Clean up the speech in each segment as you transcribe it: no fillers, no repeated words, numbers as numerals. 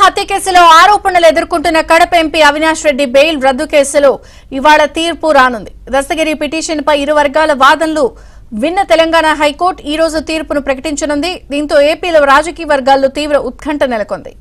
హత్య కేసులో ఆరోపణలు ఎదుర్కొంటున్న కడప ఎంపీ అవినాష్ రెడ్డి బెయిల్ రద్దు కేసులో ఇవాళ తీర్పు రానుంది. దస్తగిరి పిటిషన్ పై ఇరు వర్గాల వాదనలు విన్న తెలంగాణ హైకోర్టు ఈ రోజు తీర్పును ప్రకటించనుంది. దీంతో ఏపీలో రాజకీయ వర్గాల్లో తీవ్ర ఉత్కంఠ నెలకొంది.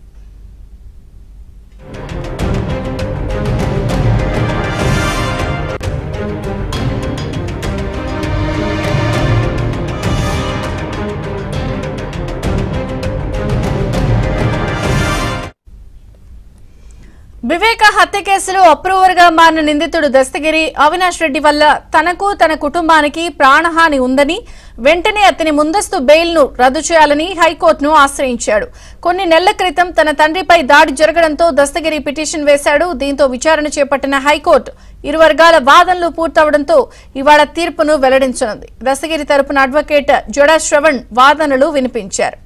వివేక హత్య కేసులో అప్రూవర్ గా మారిన నిందితుడు దస్తగిరి అవినాష్ రెడ్డి వల్ల తనకు తన కుటుంబానికి ప్రాణహాని ఉందని వెంటనే అతని ముందస్తు బెయిల్ ను రద్దు చేయాలని హైకోర్టును ఆశ్రయించాడు. కొన్ని నెలల క్రితం తన తండ్రిపై దాడి జరగడంతో దస్తగిరి పిటిషన్ వేశాడు. దీంతో విచారణ చేపట్టిన హైకోర్టు ఇరు వర్గాల వాదనలు పూర్తవడంతో ఇవాళ తీర్పును వెల్లడించనుంది. దస్తగిరి తరపున అడ్వకేట్ జడా శ్రవణ్ వాదనలు వినిపించారు.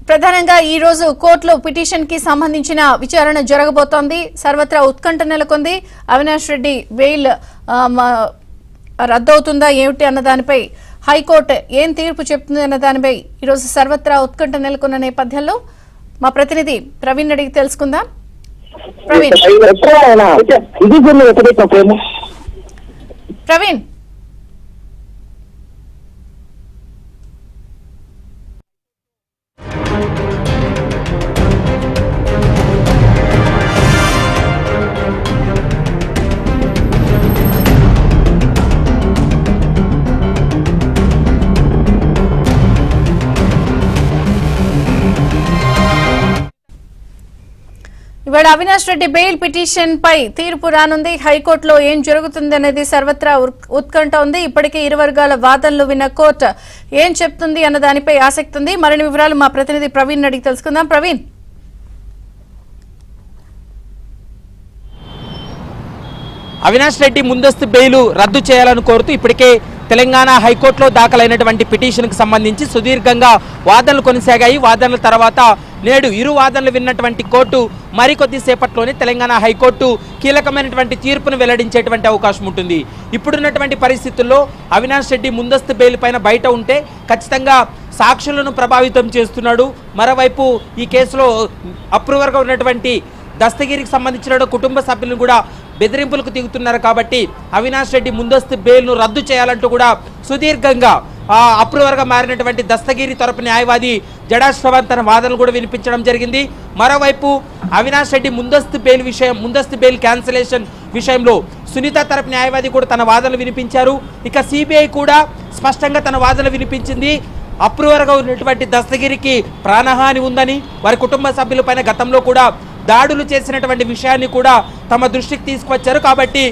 ప్రధానంగా ఈ రోజు కోర్టులో పిటిషన్ కి సంబంధించిన విచారణ జరగబోతోంది. సర్వత్రా ఉత్కంఠ నెలకొంది. అవినాష్ రెడ్డి బెయిల్ రద్దవుతుందా ఏమిటి అన్న దానిపై హైకోర్టు ఏం తీర్పు చెప్తుంది అన్న దానిపై ఈరోజు సర్వత్రా ఉత్కంఠ నెలకొన్న నేపథ్యంలో మా ప్రతినిధి ప్రవీణ్ అడిగి తెలుసుకుందాం. ప్రవీణ్ ఇవాళ అవినాష్ రెడ్డి బెయిల్ పిటిషన్ పై తీర్పు రానుంది. హైకోర్టులో ఏం జరుగుతుంది అనేది సర్వత్రా ఉత్కంఠ ఉంది. ఇప్పటికే ఇరు వర్గాల వాదనలు విన్న కోర్టు ఏం చెప్తుంది అన్న దానిపై ఆసక్తి ఉంది. మరిన్ని వివరాలు మా ప్రతినిధి ప్రవీణ్ అడిగి తెలుసుకుందాం. ప్రవీణ్, అవినాష్ రెడ్డి ముందస్తు బెయిల్ రద్దు చేయాలని కోరుతూ ఇప్పటికే తెలంగాణ హైకోర్టులో దాఖలైనటువంటి పిటిషన్కు సంబంధించి సుదీర్ఘంగా వాదనలు కొనసాగాయి. వాదనల తర్వాత నేడు ఇరు వాదనలు విన్నటువంటి కోర్టు మరికొద్దిసేపట్లోనే తెలంగాణ హైకోర్టు కీలకమైనటువంటి తీర్పును వెల్లడించేటువంటి అవకాశం ఉంటుంది. ఇప్పుడున్నటువంటి పరిస్థితుల్లో అవినాష్ రెడ్డి ముందస్తు బెయిల్ పైన బయట ఉంటే ఖచ్చితంగా సాక్షులను ప్రభావితం చేస్తున్నాడు. మరోవైపు ఈ కేసులో అప్రూవర్గా ఉన్నటువంటి దస్తగిరికి సంబంధించిన కుటుంబ సభ్యులను కూడా బెదిరింపులకు దిగుతున్నారు. కాబట్టి అవినాష్ రెడ్డి ముందస్తు బెయిల్ను రద్దు చేయాలంటూ కూడా సుదీర్ఘంగా అప్రూవర్గా మారినటువంటి దస్తగిరి తరపు న్యాయవాది జడా శ్రవణ్ తన వాదనలు కూడా వినిపించడం జరిగింది. మరోవైపు అవినాష్ రెడ్డి ముందస్తు బెయిల్ క్యాన్సిలేషన్ విషయంలో సునీత తరపు న్యాయవాది కూడా తన వాదనలు వినిపించారు. ఇక సిబిఐ కూడా స్పష్టంగా తన వాదనలు వినిపించింది. అప్రూవర్గా ఉన్నటువంటి దస్తగిరికి ప్రాణహాని ఉందని, వారి కుటుంబ సభ్యులపైన గతంలో కూడా దాడులు చేసినటువంటి విషయాన్ని కూడా తమ దృష్టికి తీసుకువచ్చారు. కాబట్టి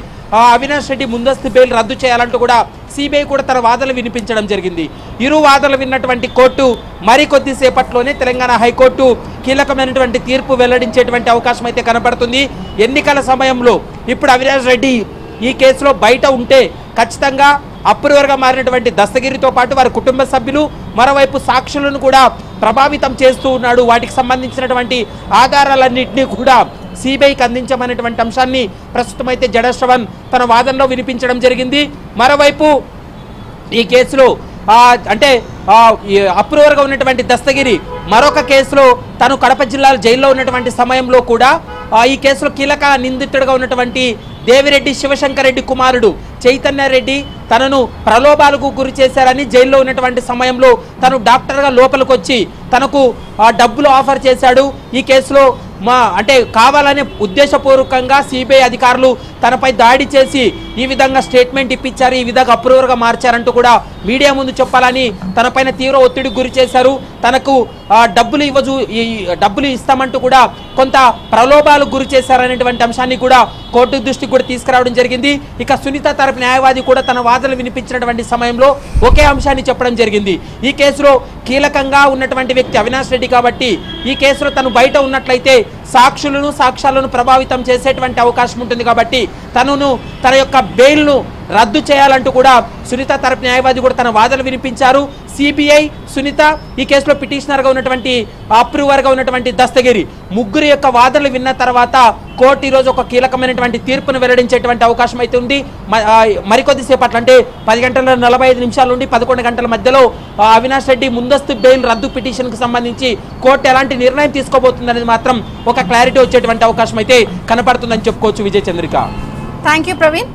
అవినాష్ రెడ్డి ముందస్తు బెయిల్ రద్దు చేయాలంటూ కూడా సిబిఐ కూడా తన వాదనలు వినిపించడం జరిగింది. ఇరు వాదనలు విన్నటువంటి కోర్టు మరికొద్దిసేపట్లోనే తెలంగాణ హైకోర్టు కీలకమైనటువంటి తీర్పు వెల్లడించేటువంటి అవకాశం అయితే కనబడుతుంది. ఎన్నికల సమయంలో ఇప్పుడు అవినాష్ రెడ్డి ఈ కేసులో బయట ఉంటే ఖచ్చితంగా అప్రూవర్గా మారినటువంటి దస్తగిరితో పాటు వారి కుటుంబ సభ్యులు, మరోవైపు సాక్షులను కూడా ప్రభావితం చేస్తూ ఉన్నాడు. వాటికి సంబంధించినటువంటి ఆధారాలన్నింటినీ కూడా సిబిఐకి అందించమనేటువంటి అంశాన్ని ప్రస్తుతం అయితే జడా శ్రవణ్ తన వాదనలో వినిపించడం జరిగింది. మరోవైపు ఈ కేసులో అంటే అప్రూవర్గా ఉన్నటువంటి దస్తగిరి మరొక కేసులో తను కడప జిల్లా జైల్లో ఉన్నటువంటి సమయంలో కూడా ఈ కేసులో కీలక నిందితుడిగా ఉన్నటువంటి దేవిరెడ్డి శివశంకర్ రెడ్డి కుమారుడు చైతన్యారెడ్డి తనను ప్రలోభాలకు గురి చేశారని జైల్లో ఉన్నటువంటి సమయంలో తను డాక్టర్గా లోపలికి వచ్చి తనకు డబ్బులు ఆఫర్ చేశాడు. ఈ కేసులో అంటే కావాలనే ఉద్దేశపూర్వకంగా సిబిఐ అధికారులు తనపై దాడి చేసి ఈ విధంగా స్టేట్మెంట్ ఇప్పించారు, ఈ విధంగా అప్రూవర్గా మార్చారంటూ కూడా మీడియా ముందు చెప్పాలని తనపైన తీవ్ర ఒత్తిడికి గురి చేశారు. తనకు డబ్బులు ఇస్తామంటూ కూడా కొంత ప్రలోభాలకు గురి చేశారనేటువంటి అంశాన్ని కూడా కోర్టు దృష్టికి కూడా తీసుకురావడం జరిగింది. ఇక సునీత తరపు న్యాయవాది కూడా తన వాదనలు వినిపించినటువంటి సమయంలో ఒకే అంశాన్ని చెప్పడం జరిగింది. ఈ కేసులో కీలకంగా ఉన్నటువంటి వ్యక్తి అవినాష్ రెడ్డి కాబట్టి ఈ కేసులో తను బయట ఉన్నట్లయితే సాక్షాలను ప్రభావితం చేసేటువంటి అవకాశం ఉంటుంది. కాబట్టి తన యొక్క బెయిల్ను రద్దు చేయాలంటూ కూడా సునీత తరపు న్యాయవాది కూడా తన వాదనలు వినిపించారు. సిబిఐ, సునీత, ఈ కేసులో పిటిషనర్గా ఉన్నటువంటి అప్రూవర్గా ఉన్నటువంటి దస్తగిరి ముగ్గురు యొక్క వాదనలు విన్న తర్వాత కోర్టు ఈరోజు ఒక కీలకమైనటువంటి తీర్పును వెల్లడించేటువంటి అవకాశం అయితే ఉంది. మరికొద్దిసేపట్లో అంటే 10:45 నుండి 11 గంటల మధ్యలో అవినాష్ రెడ్డి ముందస్తు బెయిల్ రద్దు పిటిషన్కు సంబంధించి కోర్టు ఎలాంటి నిర్ణయం తీసుకోబోతుందనేది మాత్రం ఒక క్లారిటీ వచ్చేటువంటి అవకాశం అయితే కనపడుతుందని చెప్పుకోవచ్చు. విజయ చంద్రిక. Thank you Praveen.